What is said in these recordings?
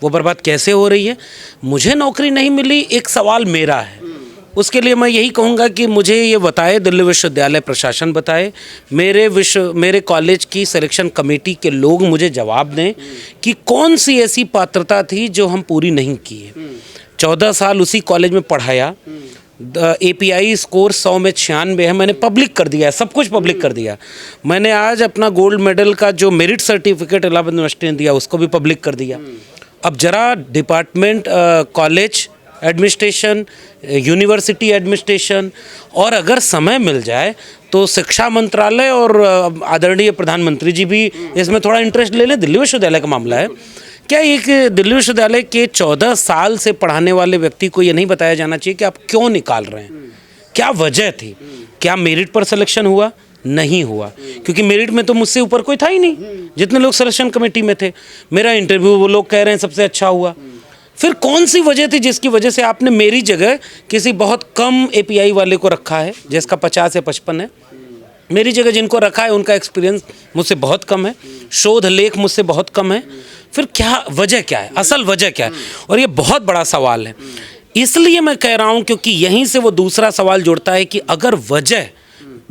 वो बर्बाद कैसे हो रही है? मुझे नौकरी नहीं मिली, एक सवाल मेरा है, उसके लिए मैं यही कहूँगा कि मुझे ये बताए, दिल्ली विश्वविद्यालय प्रशासन बताए, मेरे कॉलेज की सिलेक्शन कमेटी के लोग मुझे जवाब दें कि कौन सी ऐसी पात्रता थी जो हम पूरी नहीं किए। 14 साल उसी कॉलेज में पढ़ाया, API स्कोर 100 में 96 है, मैंने पब्लिक कर दिया है, सब कुछ पब्लिक कर दिया। मैंने आज अपना गोल्ड मेडल का जो मेरिट सर्टिफिकेट इलाहाबाद यूनिवर्सिटी ने दिया उसको भी पब्लिक कर दिया। अब जरा department, college administration, university administration, और अगर समय मिल जाए तो शिक्षा मंत्रालय और आदरणीय प्रधानमंत्री जी भी इसमें थोड़ा इंटरेस्ट ले लें। दिल्ली विश्वविद्यालय का मामला है, क्या एक दिल्ली विश्वविद्यालय के 14 साल से पढ़ाने वाले व्यक्ति को ये नहीं बताया जाना चाहिए कि आप क्यों निकाल रहे हैं, क्या वजह थी? क्या मेरिट पर सिलेक्शन हुआ? नहीं हुआ, क्योंकि मेरिट में तो मुझसे ऊपर कोई था ही नहीं, जितने लोग सिलेक्शन कमेटी में थे। मेरा इंटरव्यू वो लोग कह रहे हैं सबसे अच्छा हुआ। फिर कौन सी वजह थी जिसकी वजह से आपने मेरी जगह किसी बहुत कम API वाले को रखा है जिसका 50 या 55 है? मेरी जगह जिनको रखा है उनका एक्सपीरियंस मुझसे बहुत कम है, शोध लेख मुझसे बहुत कम है। फिर क्या वजह, क्या है असल वजह, क्या है? और ये बहुत बड़ा सवाल है, इसलिए मैं कह रहा हूँ, क्योंकि यहीं से वो दूसरा सवाल जुड़ता है कि अगर वजह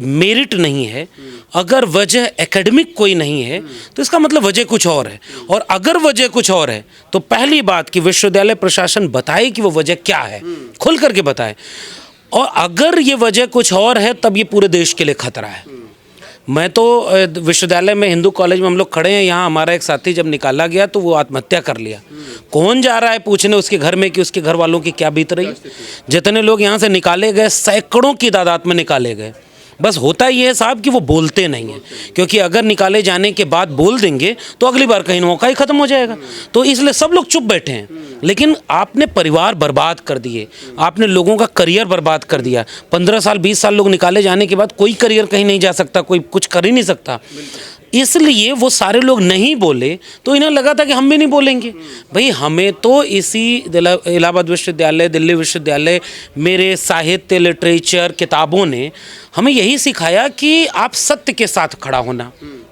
मेरिट नहीं है, अगर वजह एकेडमिक कोई नहीं है, तो इसका मतलब वजह कुछ और है। और अगर वजह कुछ और है तो पहली बात कि विश्वविद्यालय प्रशासन बताए कि वो वजह क्या है, खुल करके बताए। और अगर ये वजह कुछ और है तब ये पूरे देश के लिए खतरा है। मैं तो विश्वविद्यालय में, हिंदू कॉलेज में हम लोग खड़े हैं, यहाँ हमारा एक साथी जब निकाला गया तो वो आत्महत्या कर लिया। कौन जा रहा है पूछने उसके घर में कि उसके घर वालों की क्या बीत रही है? जितने लोग यहाँ से निकाले गए, सैकड़ों की तादाद में निकाले गए। बस होता ही है साहब कि वो बोलते नहीं हैं, क्योंकि अगर निकाले जाने के बाद बोल देंगे तो अगली बार कहीं मौका ही खत्म हो जाएगा। तो इसलिए सब लोग चुप बैठे हैं। लेकिन आपने परिवार बर्बाद कर दिए, आपने लोगों का करियर बर्बाद कर दिया। 15 साल 20 साल लोग निकाले जाने के बाद कोई करियर कहीं नहीं जा सकता, कोई कुछ कर ही नहीं सकता। इसलिए वो सारे लोग नहीं बोले तो इन्हें लगा था कि हम भी नहीं बोलेंगे। भाई हमें तो इसी इलाहाबाद विश्वविद्यालय, दिल्ली विश्वविद्यालय, मेरे साहित्य, लिटरेचर, किताबों ने हमें यही सिखाया कि आप सत्य के साथ खड़ा होना,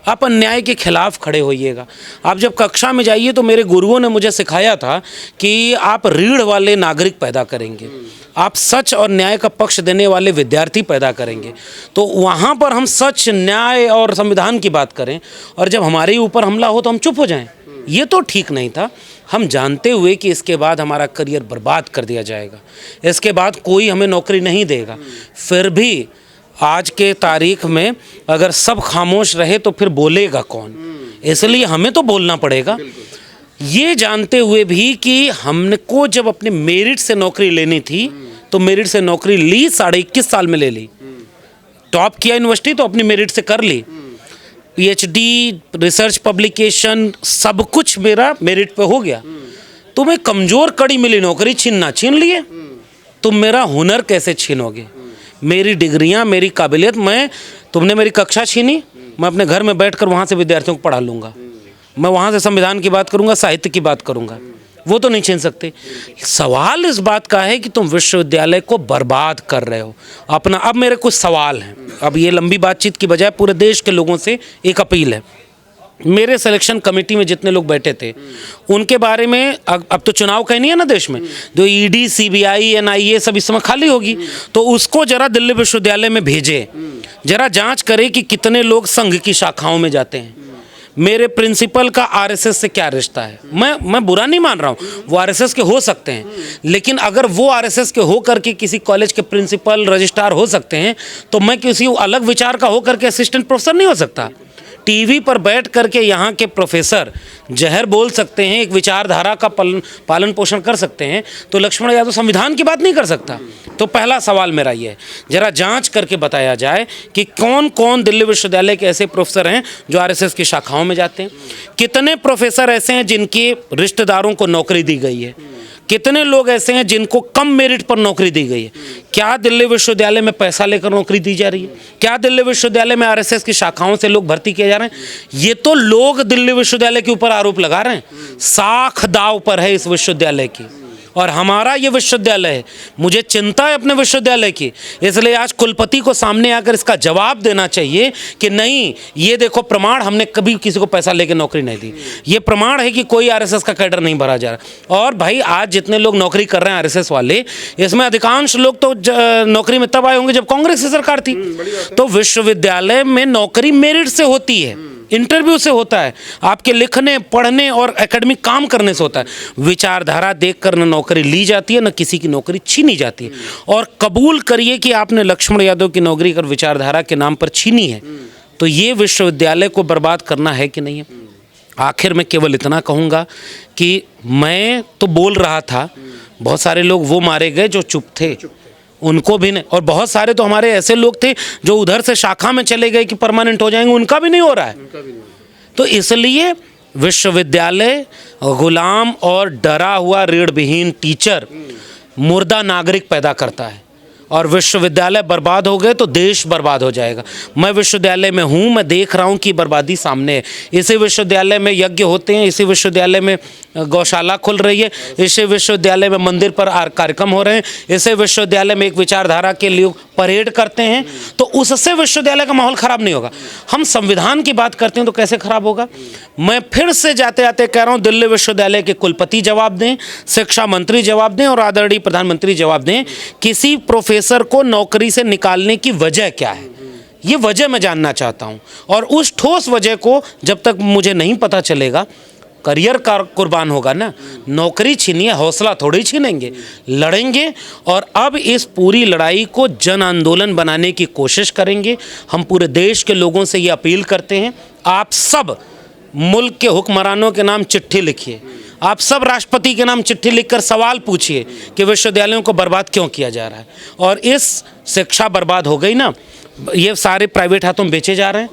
आप अन्याय के खिलाफ खड़े होइएगा। आप जब कक्षा में जाइए तो मेरे गुरुओं ने मुझे सिखाया था कि आप रीढ़ वाले नागरिक पैदा करेंगे, आप सच और न्याय का पक्ष देने वाले विद्यार्थी पैदा करेंगे। तो वहाँ पर हम सच, न्याय और संविधान की बात करें और जब हमारे ऊपर हमला हो तो हम चुप हो जाएं, ये तो ठीक नहीं था। हम जानते हुए कि इसके बाद हमारा करियर बर्बाद कर दिया जाएगा, इसके बाद कोई हमें नौकरी नहीं देगा, फिर भी आज के तारीख में अगर सब खामोश रहे तो फिर बोलेगा कौन? इसलिए हमें तो बोलना पड़ेगा, ये जानते हुए भी कि हमको जब अपने मेरिट से नौकरी लेनी थी तो मेरिट से नौकरी ली, 21.5 साल में ले ली। टॉप किया यूनिवर्सिटी तो अपनी मेरिट से कर ली, PhD, रिसर्च पब्लिकेशन, सब कुछ मेरा मेरिट पे हो गया। तुम्हें कमज़ोर कड़ी मिली नौकरी छीन लिए, तुम मेरा हुनर कैसे छीनोगे? मेरी डिग्रियां, मेरी काबिलियत, तुमने मेरी कक्षा छीनी, मैं अपने घर में बैठकर वहाँ से विद्यार्थियों को पढ़ा लूँगा, मैं वहाँ से संविधान की बात करूँगा, साहित्य की बात करूँगा, वो तो नहीं छीन सकते। सवाल इस बात का है कि तुम विश्वविद्यालय को बर्बाद कर रहे हो अपना। अब मेरे कुछ सवाल हैं, अब ये लंबी बातचीत की बजाय पूरे देश के लोगों से एक अपील है। मेरे सिलेक्शन कमेटी में जितने लोग बैठे थे उनके बारे में, अब तो चुनाव कहीं नहीं है ना देश में, जो ED, CBI, NIA सब इस समय खाली होगी, तो उसको जरा दिल्ली विश्वविद्यालय में भेजे, जरा जांच करे कि कितने लोग संघ की शाखाओं में जाते हैं। मेरे प्रिंसिपल का RSS से क्या रिश्ता है? मैं बुरा नहीं मान रहा हूँ, वो RSS के हो सकते हैं, लेकिन अगर वो RSS के हो करके किसी कॉलेज के प्रिंसिपल, रजिस्ट्रार हो सकते हैं तो मैं किसी अलग विचार का हो करके असिस्टेंट प्रोफेसर नहीं हो सकता? टीवी पर बैठ करके यहाँ के प्रोफेसर जहर बोल सकते हैं, एक विचारधारा का पालन पोषण कर सकते हैं, तो लक्ष्मण यादव संविधान की बात नहीं कर सकता? तो पहला सवाल मेरा ये है, जरा जांच करके बताया जाए कि कौन कौन दिल्ली विश्वविद्यालय के ऐसे प्रोफेसर हैं जो RSS की शाखाओं में जाते हैं, कितने प्रोफेसर ऐसे हैं जिनके रिश्तेदारों को नौकरी दी गई है, कितने लोग ऐसे हैं जिनको कम मेरिट पर नौकरी दी गई है। क्या दिल्ली विश्वविद्यालय में पैसा लेकर नौकरी दी जा रही है? क्या दिल्ली विश्वविद्यालय में RSS की शाखाओं से लोग भर्ती किए जा रहे हैं? ये तो लोग दिल्ली विश्वविद्यालय के ऊपर आरोप लगा रहे हैं, साख दाव पर है इस विश्वविद्यालय की। और हमारा ये विश्वविद्यालय है, मुझे चिंता है अपने विश्वविद्यालय की, इसलिए आज कुलपति को सामने आकर इसका जवाब देना चाहिए कि नहीं, ये देखो प्रमाण, हमने कभी किसी को पैसा लेके नौकरी नहीं दी, ये प्रमाण है कि कोई आरएसएस का कैडर नहीं भरा जा रहा। और भाई आज जितने लोग नौकरी कर रहे हैं आरएसएस वाले, इसमें अधिकांश लोग तो नौकरी में तब आए होंगे जब कांग्रेस की सरकार थी। तो विश्वविद्यालय में नौकरी मेरिट से होती है, इंटरव्यू से होता है, आपके लिखने पढ़ने और एकेडमिक काम करने से होता है। विचारधारा देखकर न नौकरी ली जाती है, न किसी की नौकरी छीनी जाती है। और कबूल करिए कि आपने लक्ष्मण यादव की नौकरी कर विचारधारा के नाम पर छीनी है, तो ये विश्वविद्यालय को बर्बाद करना है कि नहीं है। आखिर में केवल इतना कहूँगा कि मैं तो बोल रहा था, बहुत सारे लोग वो मारे गए जो चुप थे, उनको भी नहीं, और बहुत सारे तो हमारे ऐसे लोग थे जो उधर से शाखा में चले गए कि परमानेंट हो जाएंगे, उनका भी नहीं हो रहा है। तो इसलिए विश्वविद्यालय गुलाम और डरा हुआ ऋणविहीन टीचर, मुर्दा नागरिक पैदा करता है, और विश्वविद्यालय बर्बाद हो गए तो देश बर्बाद हो जाएगा। मैं विश्वविद्यालय में हूँ, मैं देख रहा हूँ कि बर्बादी सामने है। इसी विश्वविद्यालय में यज्ञ होते हैं, इसी विश्वविद्यालय में गौशाला खुल रही है, इसी विश्वविद्यालय में मंदिर पर कार्यक्रम हो रहे हैं, इसी विश्वविद्यालय में एक विचारधारा के लिए परेड करते हैं, तो उससे विश्वविद्यालय का माहौल ख़राब नहीं होगा। हम संविधान की बात करते हैं तो कैसे ख़राब होगा। मैं फिर से जाते जाते कह रहा हूँ, दिल्ली विश्वविद्यालय के कुलपति जवाब दें, शिक्षा मंत्री जवाब दें और आदरणीय प्रधानमंत्री जवाब दें, किसी प्रोफेसर को नौकरी से निकालने की वजह क्या है, ये वजह मैं जानना चाहता हूँ। और उस ठोस वजह को जब तक मुझे नहीं पता चलेगा, करियर का कुर्बान होगा ना, नौकरी छीनिए, हौसला थोड़ी छीनेंगे, लड़ेंगे। और अब इस पूरी लड़ाई को जन आंदोलन बनाने की कोशिश करेंगे। हम पूरे देश के लोगों से ये अपील करते हैं, आप सब मुल्क के हुक्मरानों के नाम चिट्ठी लिखिए, आप सब राष्ट्रपति के नाम चिट्ठी लिखकर सवाल पूछिए कि विश्वविद्यालयों को बर्बाद क्यों किया जा रहा है। और इस शिक्षा बर्बाद हो गई ना, ये सारे प्राइवेट हाथों में बेचे जा रहे हैं,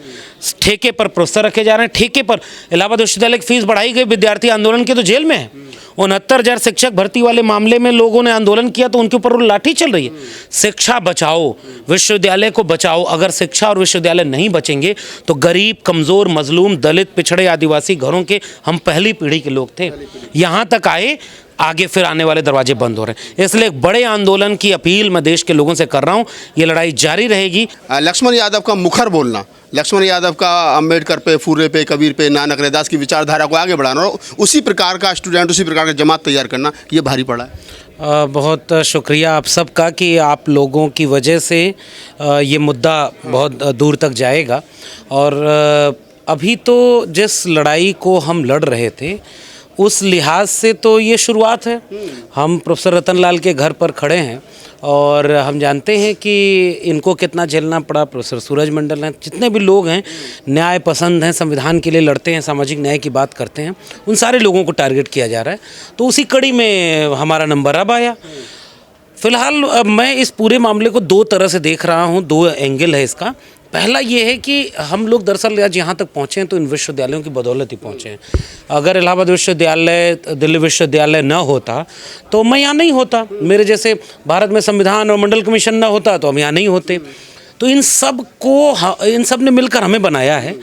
ठेके पर प्रोफेसर रखे जा रहे हैं, ठेके पर इलाहाबाद विश्वविद्यालय की फीस बढ़ाई गई, विद्यार्थी आंदोलन के तो जेल में है। 69,000 शिक्षक भर्ती वाले मामले में लोगों ने आंदोलन किया तो उनके ऊपर लाठी चल रही है। शिक्षा बचाओ, विश्वविद्यालय को बचाओ। अगर शिक्षा और विश्वविद्यालय नहीं बचेंगे तो गरीब, कमज़ोर, मजलूम, दलित, पिछड़े, आदिवासी घरों के हम पहली पीढ़ी के लोग थे, यहाँ तक आए, आगे फिर आने वाले दरवाजे बंद हो रहे हैं। इसलिए एक बड़े आंदोलन की अपील मैं देश के लोगों से कर रहा हूँ, ये लड़ाई जारी रहेगी। लक्ष्मण यादव का मुखर बोलना, लक्ष्मण यादव का अम्बेडकर पे, फुर्रे पे, कबीर पे, नानक रैदास की विचारधारा को आगे बढ़ाना और उसी प्रकार का स्टूडेंट, उसी प्रकार का जमात तैयार करना, ये भारी पड़ा है। बहुत शुक्रिया आप सबका कि आप लोगों की वजह से ये मुद्दा बहुत दूर तक जाएगा। और अभी तो जिस लड़ाई को हम लड़ रहे थे उस लिहाज से तो ये शुरुआत है। हम प्रोफेसर रतनलाल के घर पर खड़े हैं और हम जानते हैं कि इनको कितना झेलना पड़ा। प्रोफेसर सूरज मंडल हैं, जितने भी लोग हैं न्याय पसंद हैं, संविधान के लिए लड़ते हैं, सामाजिक न्याय की बात करते हैं, उन सारे लोगों को टारगेट किया जा रहा है। तो उसी कड़ी में हमारा नंबर अब आया। फिलहाल मैं इस पूरे मामले को दो तरह से देख रहा हूँ, दो एंगल है इसका। पहला ये है कि हम लोग दरअसल आज यहाँ तक पहुँचे हैं तो इन विश्वविद्यालयों की बदौलत ही पहुँचे हैं। अगर इलाहाबाद विश्वविद्यालय, दिल्ली विश्वविद्यालय न होता तो मैं यहाँ नहीं होता, मेरे जैसे भारत में संविधान और मंडल कमीशन न होता तो हम यहाँ नहीं होते। तो इन सब ने मिलकर हमें बनाया है,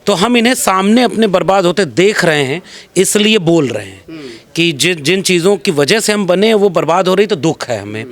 तो हम इन्हें सामने अपने बर्बाद होते देख रहे हैं, इसलिए बोल रहे हैं कि जिन चीज़ों की वजह से हम बने हैं वो बर्बाद हो रही, तो दुख है हमें।